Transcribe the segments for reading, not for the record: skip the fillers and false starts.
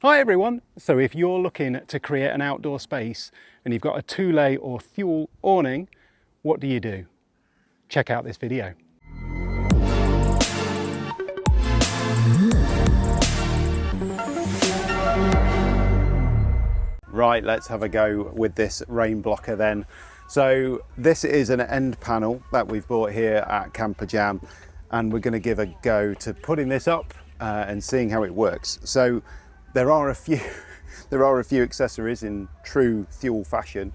Hi everyone! So if you're looking to create an outdoor space and you've got a Thule or Thule awning, what do? Check out this video. Right, let's have a go with this rain blocker then. So this is an end panel that we've bought here at Campervan, and we're going to give a go to putting this up and seeing how it works. So there are a few accessories in true Thule fashion.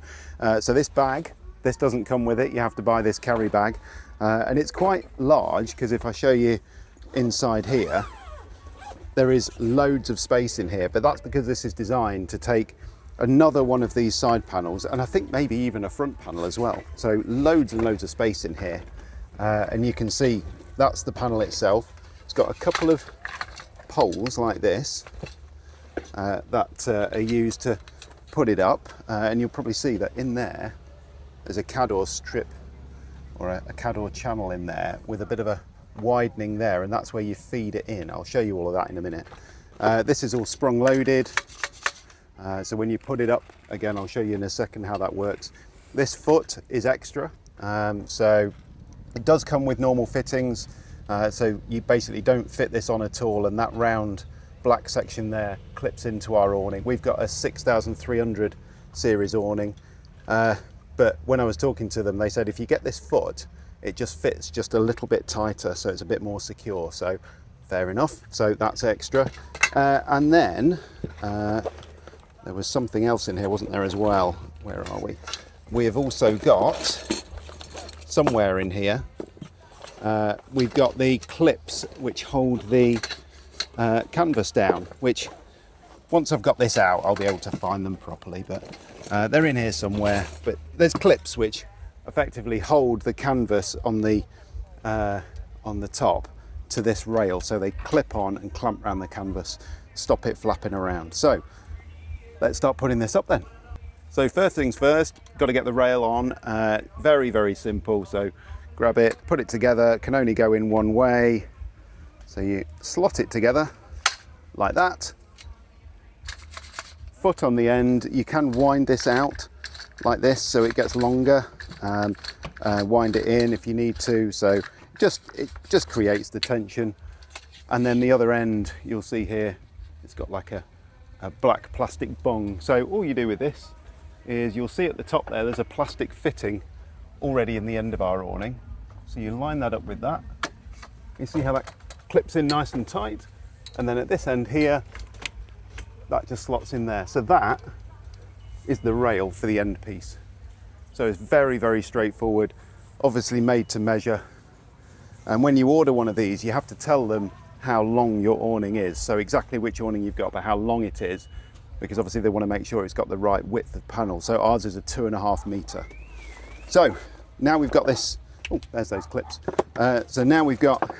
So this bag, this doesn't come with it. You have to buy this carry bag, and it's quite large because if I show you inside here, there is loads of space in here, but that's because this is designed to take another one of these side panels, and I think maybe even a front panel as well. So loads and loads of space in here, and you can see that's the panel itself. It's got a couple of poles like this that are used to put it up, and you'll probably see that in there's a Cador strip or a Cador channel in there with a bit of a widening there, and that's where you feed it in. I'll show you all of that in a minute. This is all sprung loaded, so when you put it up, again I'll show you in a second how that works. This foot is extra, so it does come with normal fittings, so you basically don't fit this on at all, and that round black section there clips into our awning. We've got a 6300 series awning, but when I was talking to them, they said if you get this foot, it just fits just a little bit tighter, so it's a bit more secure. So fair enough, so that's extra. And then there was something else in here, wasn't there, as well? Where are we? We have also got, somewhere in here, we've got the clips which hold the canvas down, which once I've got this out, I'll be able to find them properly, but they're in here somewhere. But there's clips which effectively hold the canvas on the top to this rail, so they clip on and clamp around the canvas, stop it flapping around. So let's start putting this up then. So first things first, got to get the rail on. Very, very simple. So grab it, put it together, can only go in one way. So you slot it together like that. Foot on the end, you can wind this out like this so it gets longer. Wind it in if you need to, so it just creates the tension. And then the other end, you'll see here, it's got like a black plastic bung. So all you do with this is, you'll see at the top there's a plastic fitting already in the end of our awning. So you line that up with that. You see how that clips in nice and tight, and then at this end here, that just slots in there. So that is the rail for the end piece. So it's very, very straightforward, obviously made to measure. And when you order one of these, you have to tell them how long your awning is. So exactly which awning you've got, but how long it is, because obviously they want to make sure it's got the right width of panel. So ours is a 2.5 meter. So now we've got this, oh, there's those clips. So now we've got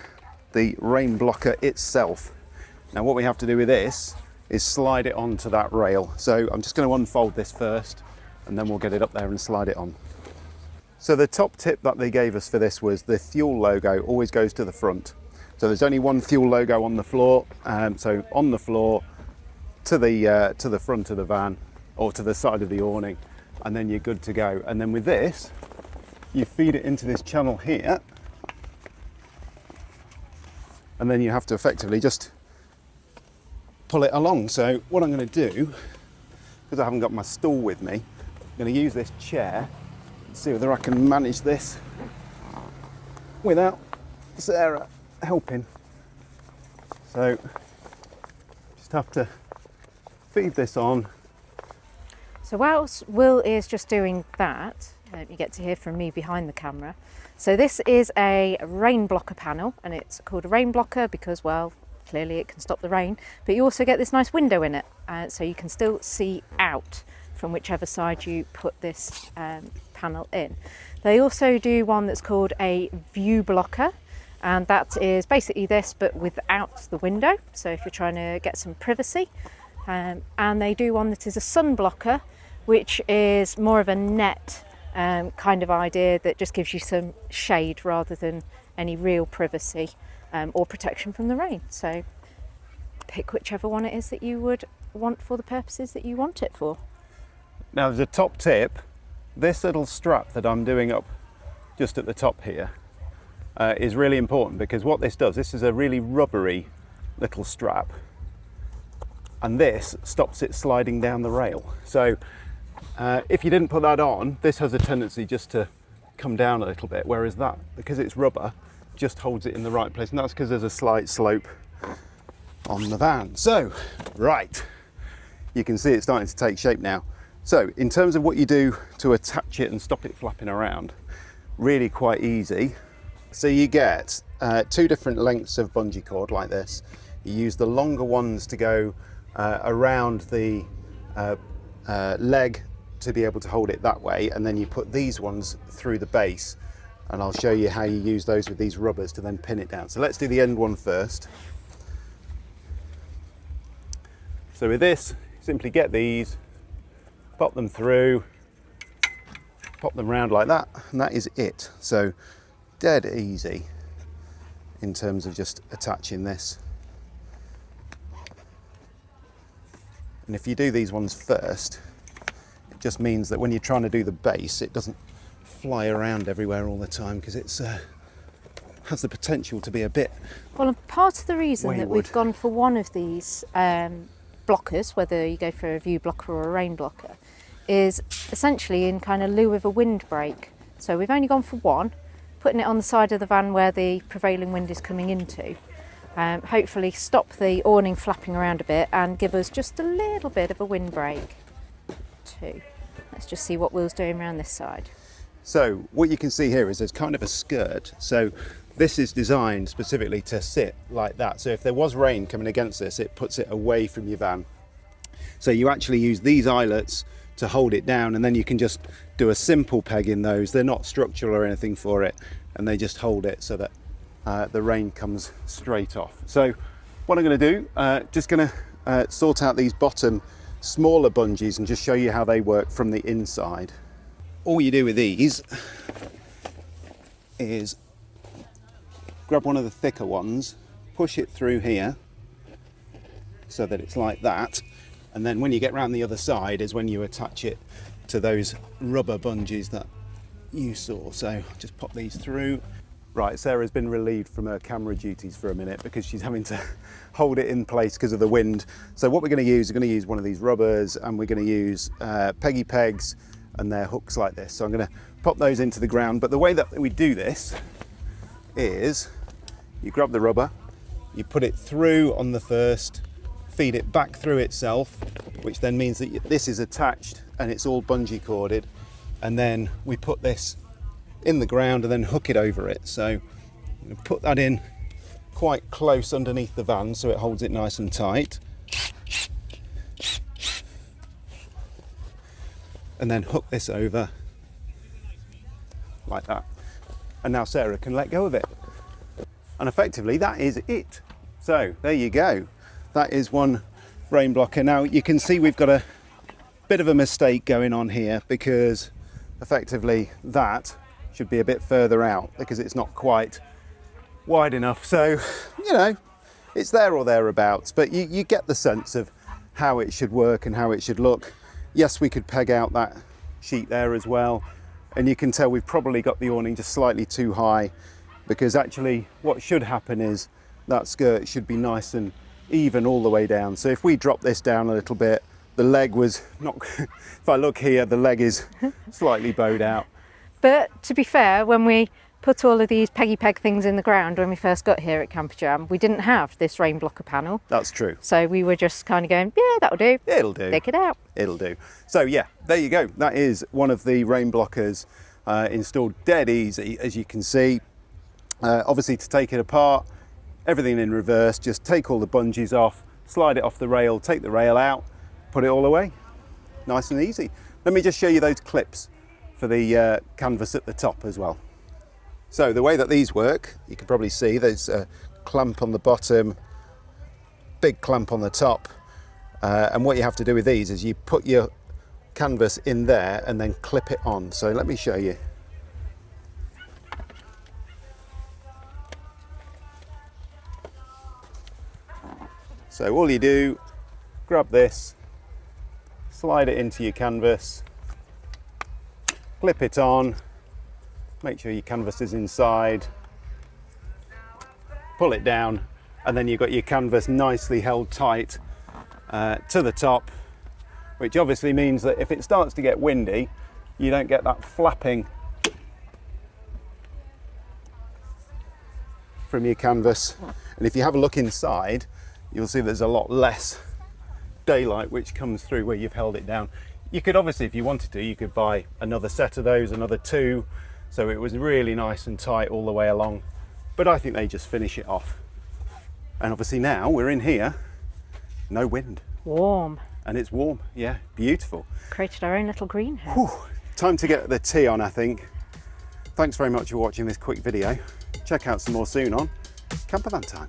the rain blocker itself. Now what we have to do with this is slide it onto that rail. So I'm just going to unfold this first, and then we'll get it up there and slide it on. So the top tip that they gave us for this was the Thule logo always goes to the front. So there's only one Thule logo on the floor, so on the floor to the front of the van or to the side of the awning, and then you're good to go. And then with this, you feed it into this channel here, and then you have to effectively just pull it along. So what I'm going to do, because I haven't got my stool with me, I'm going to use this chair and see whether I can manage this without Sarah helping. So just have to feed this on. So whilst Will is just doing that, you get to hear from me behind the camera. So this is a rain blocker panel, and it's called a rain blocker because, well, clearly it can stop the rain, but you also get this nice window in it, so you can still see out from whichever side you put this panel in. They also do one that's called a view blocker, and that is basically this but without the window, so if you're trying to get some privacy. And they do one that is a sun blocker, which is more of a net kind of idea that just gives you some shade rather than any real privacy or protection from the rain. So pick whichever one it is that you would want for the purposes that you want it for. Now, as a top tip, this little strap that I'm doing up just at the top here is really important, because what this does, this is a really rubbery little strap, and this stops it sliding down the rail. So if you didn't put that on, this has a tendency just to come down a little bit, whereas that, because it's rubber, just holds it in the right place, and that's because there's a slight slope on the van. So, right, you can see it's starting to take shape now. So, in terms of what you do to attach it and stop it flapping around, really quite easy. So you get 2 different lengths of bungee cord like this. You use the longer ones to go around the leg to be able to hold it that way, and then you put these ones through the base, and I'll show you how you use those with these rubbers to then pin it down. So let's do the end one first. So with this, simply get these, pop them through, pop them round like that, and that is it. So dead easy in terms of just attaching this. And if you do these ones first, it just means that when you're trying to do the base, it doesn't fly around everywhere all the time, because it's has the potential to be a bit Well, and part of the reason that wayward. we've gone for one of these blockers, whether you go for a view blocker or a rain blocker, is essentially in kind of lieu of a windbreak. So we've only gone for one, putting it on the side of the van where the prevailing wind is coming into. Hopefully stop the awning flapping around a bit and give us just a little bit of a windbreak too. Let's just see what Will's doing around this side. So what you can see here is there's kind of a skirt. So this is designed specifically to sit like that. So if there was rain coming against this, it puts it away from your van. So you actually use these eyelets to hold it down, and then you can just do a simple peg in those. They're not structural or anything for it, and they just hold it so that the rain comes straight off. So what I'm going to do, just going to sort out these bottom smaller bungees and just show you how they work from the inside. All you do with these is grab one of the thicker ones, push it through here so that it's like that, and then when you get round the other side is when you attach it to those rubber bungees that you saw. So just pop these through. Right, Sarah's been relieved from her camera duties for a minute because she's having to hold it in place because of the wind. So what we're going to use, one of these rubbers, and we're going to use peggy pegs, and they're hooks like this. So I'm going to pop those into the ground. But the way that we do this is you grab the rubber, you put it through on the first, feed it back through itself, which then means that this is attached and it's all bungee corded. And then we put this in the ground and then hook it over it. So I'm going to put that in quite close underneath the van so it holds it nice and tight. And then hook this over like that. And now Sarah can let go of it. And effectively that is it. So there you go. That is one rain blocker. Now you can see we've got a bit of a mistake going on here, because effectively that should be a bit further out because it's not quite wide enough. So, you know, it's there or thereabouts, but you get the sense of how it should work and how it should look. Yes, we could peg out that sheet there as well. And you can tell we've probably got the awning just slightly too high, because actually what should happen is that skirt should be nice and even all the way down. So if we drop this down a little bit, the leg was not, if I look here, the leg is slightly bowed out. But to be fair, when we put all of these peggy peg things in the ground when we first got here at Campervan, we didn't have this rain blocker panel. That's true. So we were just kind of going, yeah, that'll do. It'll do. Take it out. It'll do. So yeah, there you go. That is one of the rain blockers installed dead easy, as you can see. Obviously to take it apart, everything in reverse, just take all the bungees off, slide it off the rail, take the rail out, put it all away. Nice and easy. Let me just show you those clips for the canvas at the top as well. So the way that these work, you can probably see there's a clamp on the bottom, big clamp on the top, and what you have to do with these is you put your canvas in there and then clip it on. So let me show you. So all you do, grab this, slide it into your canvas, clip it on, make sure your canvas is inside, pull it down, and then you've got your canvas nicely held tight to the top, which obviously means that if it starts to get windy, you don't get that flapping from your canvas. And if you have a look inside, you'll see there's a lot less daylight which comes through where you've held it down. You could obviously, if you wanted to, you could buy another set of those, another 2, so it was really nice and tight all the way along. But I think they just finish it off. And obviously now we're in here, no wind. Warm. And it's warm, yeah, beautiful. Created our own little greenhouse. Whew. Time to get the tea on, I think. Thanks very much for watching this quick video. Check out some more soon on Campervan Time.